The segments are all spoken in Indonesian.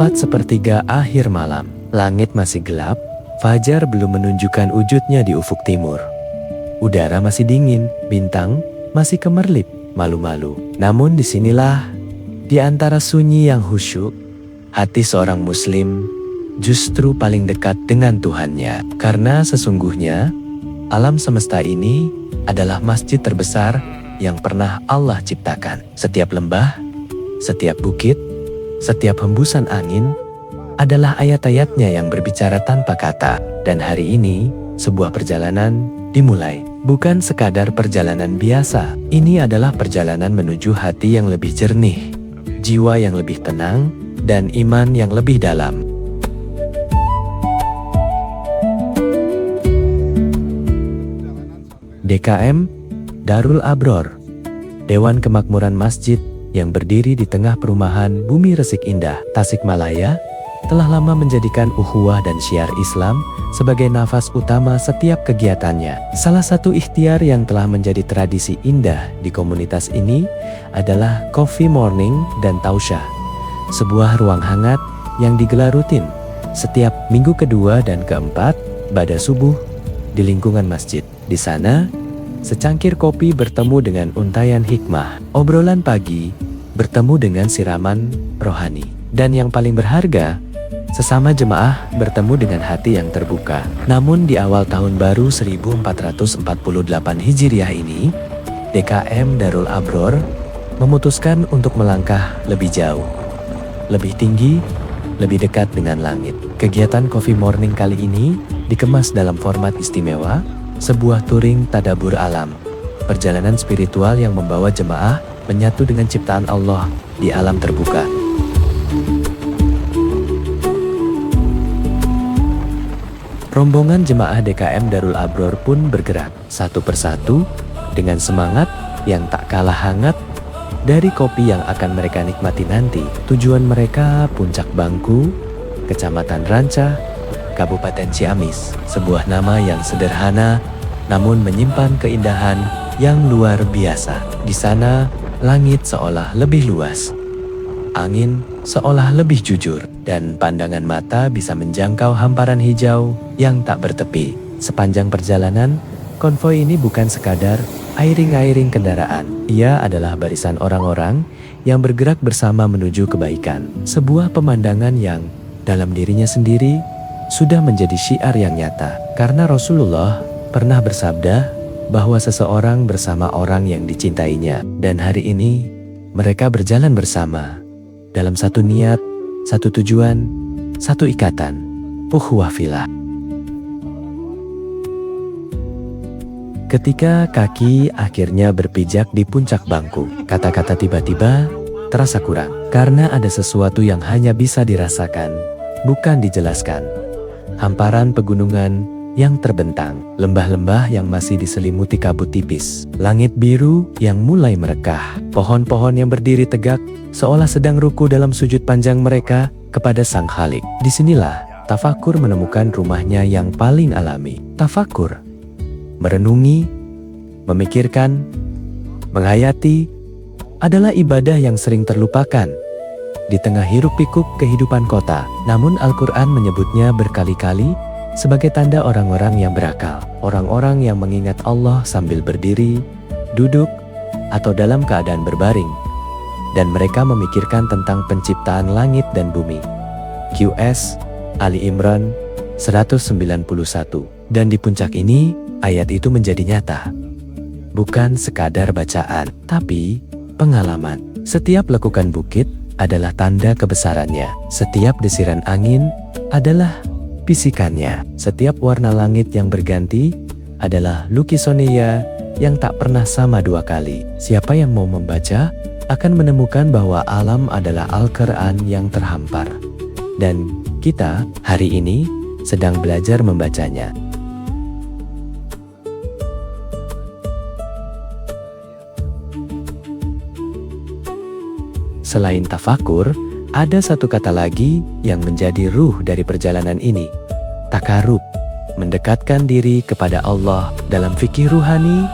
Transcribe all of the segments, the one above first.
Tepat sepertiga akhir malam, langit masih gelap, fajar belum menunjukkan wujudnya di ufuk timur. Udara masih dingin, bintang masih kemerlip, malu-malu. Namun disinilah, di antara sunyi yang khusyuk, hati seorang muslim justru paling dekat dengan Tuhannya. Karena sesungguhnya, alam semesta ini adalah masjid terbesar yang pernah Allah ciptakan. Setiap lembah, setiap bukit, setiap hembusan angin adalah ayat-ayatnya yang berbicara tanpa kata. Dan hari ini, sebuah perjalanan dimulai. Bukan sekadar perjalanan biasa, ini adalah perjalanan menuju hati yang lebih jernih, jiwa yang lebih tenang, dan iman yang lebih dalam. DKM Darul Abror, Dewan Kemakmuran Masjid yang berdiri di tengah perumahan Bumi Resik Indah, Tasikmalaya, telah lama menjadikan ukhuwah dan syiar Islam sebagai nafas utama setiap kegiatannya. Salah satu ikhtiar yang telah menjadi tradisi indah di komunitas ini adalah Coffee Morning dan Tausyah, sebuah ruang hangat yang digelar rutin setiap minggu kedua dan keempat pada subuh di lingkungan masjid. Di sana, secangkir kopi bertemu dengan untayan hikmah, obrolan pagi bertemu dengan siraman rohani, dan yang paling berharga, sesama jemaah bertemu dengan hati yang terbuka. Namun di awal tahun baru 1448 Hijriah ini, DKM Darul Abror memutuskan untuk melangkah lebih jauh, lebih tinggi, lebih dekat dengan langit. Kegiatan Coffee Morning kali ini dikemas dalam format istimewa, sebuah touring tadabur alam, perjalanan spiritual yang membawa jemaah menyatu dengan ciptaan Allah di alam terbuka. Rombongan jemaah DKM Darul Abror pun bergerak satu persatu dengan semangat yang tak kalah hangat dari kopi yang akan mereka nikmati nanti. Tujuan mereka Puncak Bangku, Kecamatan Ranca, Kabupaten Ciamis, sebuah nama yang sederhana namun menyimpan keindahan yang luar biasa. Di sana, langit seolah lebih luas, angin seolah lebih jujur, dan pandangan mata bisa menjangkau hamparan hijau yang tak bertepi. Sepanjang perjalanan, konvoi ini bukan sekadar iring-iring kendaraan. Ia adalah barisan orang-orang yang bergerak bersama menuju kebaikan. Sebuah pemandangan yang dalam dirinya sendiri sudah menjadi syiar yang nyata. Karena Rasulullah pernah bersabda bahwa seseorang bersama orang yang dicintainya. Dan hari ini mereka berjalan bersama dalam satu niat, satu tujuan, satu ikatan, ukhuwah fillah. Ketika kaki akhirnya berpijak di puncak bangku, kata-kata tiba-tiba terasa kurang. Karena ada sesuatu yang hanya bisa dirasakan, bukan dijelaskan. Hamparan pegunungan yang terbentang, lembah-lembah yang masih diselimuti kabut tipis, langit biru yang mulai merekah, pohon-pohon yang berdiri tegak seolah sedang ruku dalam sujud panjang mereka kepada Sang Khalik. Disinilah tafakur menemukan rumahnya yang paling alami. Tafakur, merenungi, memikirkan, menghayati adalah ibadah yang sering terlupakan di tengah hiruk-pikuk kehidupan kota. Namun Al-Quran menyebutnya berkali-kali sebagai tanda orang-orang yang berakal, orang-orang yang mengingat Allah sambil berdiri, duduk, atau dalam keadaan berbaring, dan mereka memikirkan tentang penciptaan langit dan bumi. QS Ali Imran 191. Dan di puncak ini, ayat itu menjadi nyata. Bukan sekadar bacaan, tapi pengalaman. Setiap lekukan bukit adalah tanda kebesarannya. Setiap desiran angin adalah bisikannya. Setiap warna langit yang berganti adalah lukisonia yang tak pernah sama dua kali. Siapa yang mau membaca akan menemukan bahwa alam adalah Al-Quran yang terhampar. Dan kita hari ini sedang belajar membacanya. Selain tafakur, ada satu kata lagi yang menjadi ruh dari perjalanan ini. Takarub, mendekatkan diri kepada Allah. Dalam fikih ruhani,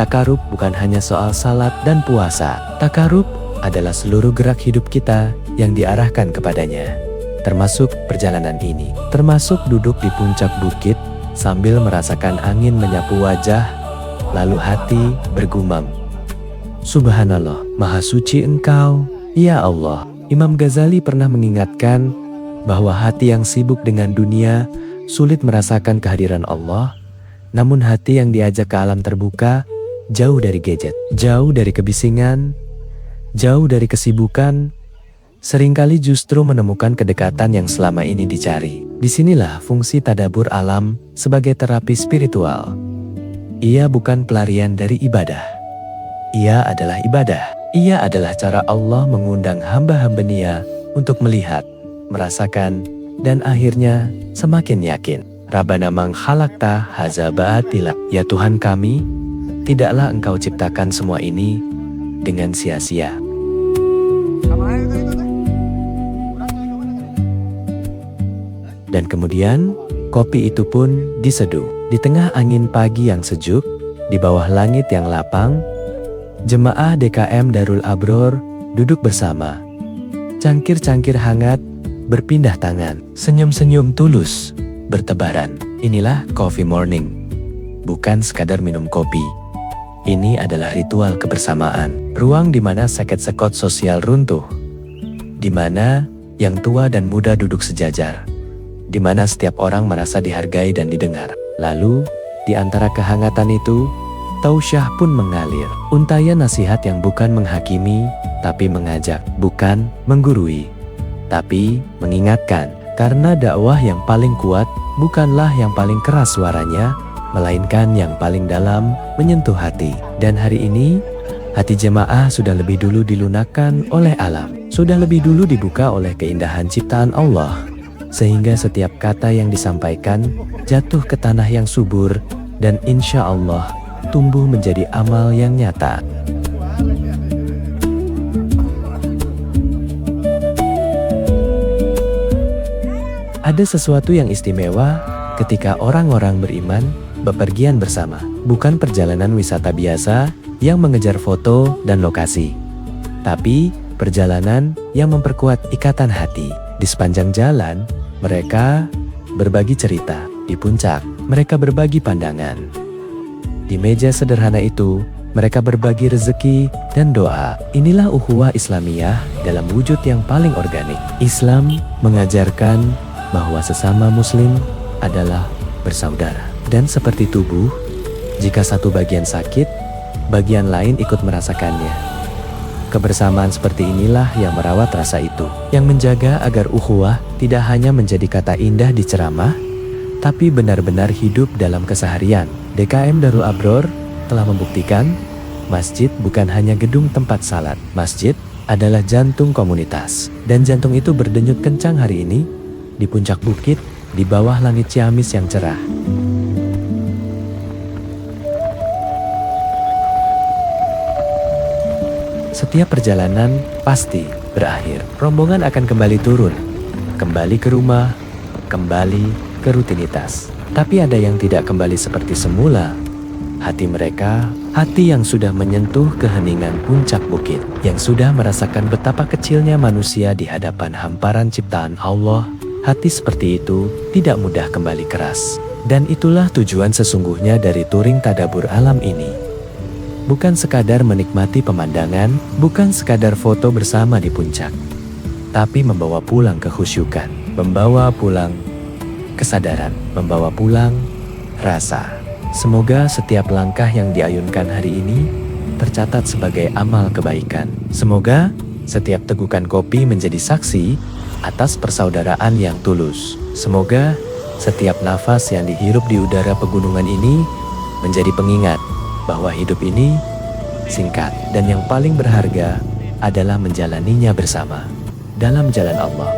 takarub bukan hanya soal salat dan puasa. Takarub adalah seluruh gerak hidup kita yang diarahkan kepadanya. termasuk perjalanan ini, termasuk duduk di puncak bukit sambil merasakan angin menyapu wajah, lalu hati bergumam, Subhanallah, Maha Suci Engkau, ya Allah. Imam Ghazali pernah mengingatkan bahwa hati yang sibuk dengan dunia sulit merasakan kehadiran Allah, namun hati yang diajak ke alam terbuka, jauh dari gadget, jauh dari kebisingan, jauh dari kesibukan, seringkali justru menemukan kedekatan yang selama ini dicari. Disinilah fungsi tadabur alam sebagai terapi spiritual. Ia bukan pelarian dari ibadah. Ia adalah ibadah. Ia adalah cara Allah mengundang hamba-hambanya untuk melihat, merasakan, dan akhirnya semakin yakin. Rabbana mang khalaqta hadza batila. Ya Tuhan kami, tidaklah Engkau ciptakan semua ini dengan sia-sia. Dan kemudian, kopi itu pun diseduh. Di tengah angin pagi yang sejuk, di bawah langit yang lapang, jemaah DKM Darul Abror duduk bersama. Cangkir-cangkir hangat berpindah tangan, senyum-senyum tulus bertebaran. Inilah coffee morning. Bukan sekadar minum kopi. Ini adalah ritual kebersamaan. Ruang di mana seket-sekot sosial runtuh. Di mana yang tua dan muda duduk sejajar. Di mana setiap orang merasa dihargai dan didengar. Lalu, di antara kehangatan itu, tausyah pun mengalir. Untayan nasihat yang bukan menghakimi, tapi mengajak. Bukan menggurui, tapi mengingatkan. Karena dakwah yang paling kuat bukanlah yang paling keras suaranya, melainkan yang paling dalam menyentuh hati. Dan hari ini, hati jemaah sudah lebih dulu dilunakkan oleh alam. Sudah lebih dulu dibuka oleh keindahan ciptaan Allah. Sehingga setiap kata yang disampaikan jatuh ke tanah yang subur dan insya Allah tumbuh menjadi amal yang nyata. Ada sesuatu yang istimewa ketika orang-orang beriman bepergian bersama. Bukan perjalanan wisata biasa yang mengejar foto dan lokasi, tapi perjalanan yang memperkuat ikatan hati. Di sepanjang jalan, mereka berbagi cerita. Di puncak, mereka berbagi pandangan. Di meja sederhana itu, mereka berbagi rezeki dan doa. Inilah ukhuwah Islamiyah dalam wujud yang paling organik. Islam mengajarkan bahwa sesama muslim adalah bersaudara. Dan seperti tubuh, jika satu bagian sakit, bagian lain ikut merasakannya. Kebersamaan seperti inilah yang merawat rasa itu, yang menjaga agar ukhuwah tidak hanya menjadi kata indah di ceramah, tapi benar-benar hidup dalam keseharian. DKM Darul Abror telah membuktikan, masjid bukan hanya gedung tempat salat. Masjid adalah jantung komunitas. Dan jantung itu berdenyut kencang hari ini, di puncak bukit, di bawah langit Ciamis yang cerah. Setiap perjalanan pasti berakhir. Rombongan akan kembali turun, kembali ke rumah, kembali ke rutinitas. Tapi ada yang tidak kembali seperti semula. Hati mereka, hati yang sudah menyentuh keheningan puncak bukit, yang sudah merasakan betapa kecilnya manusia di hadapan hamparan ciptaan Allah. Hati seperti itu tidak mudah kembali keras. Dan itulah tujuan sesungguhnya dari touring tadabur alam ini. Bukan sekadar menikmati pemandangan, bukan sekadar foto bersama di puncak, tapi membawa pulang kekhusyukan, membawa pulang kesadaran, membawa pulang rasa. Semoga setiap langkah yang diayunkan hari ini tercatat sebagai amal kebaikan. Semoga setiap tegukan kopi menjadi saksi atas persaudaraan yang tulus. Semoga setiap nafas yang dihirup di udara pegunungan ini menjadi pengingat bahwa hidup ini singkat dan yang paling berharga adalah menjalaninya bersama dalam jalan Allah.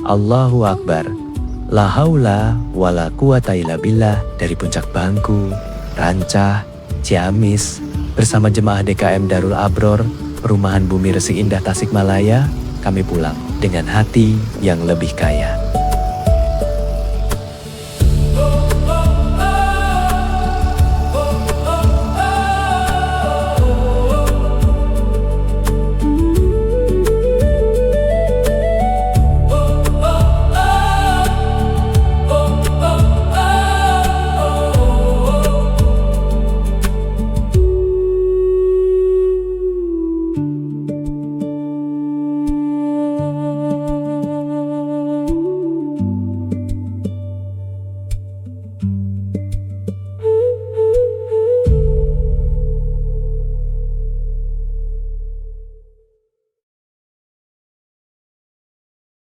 Allahu Akbar. La haula wa la quwata illa billah. Dari Puncak Bangku, Rancah, Ciamis, bersama jemaah DKM Darul Abror, Perumahan Bumi Resik Indah Tasikmalaya, kami pulang dengan hati yang lebih kaya.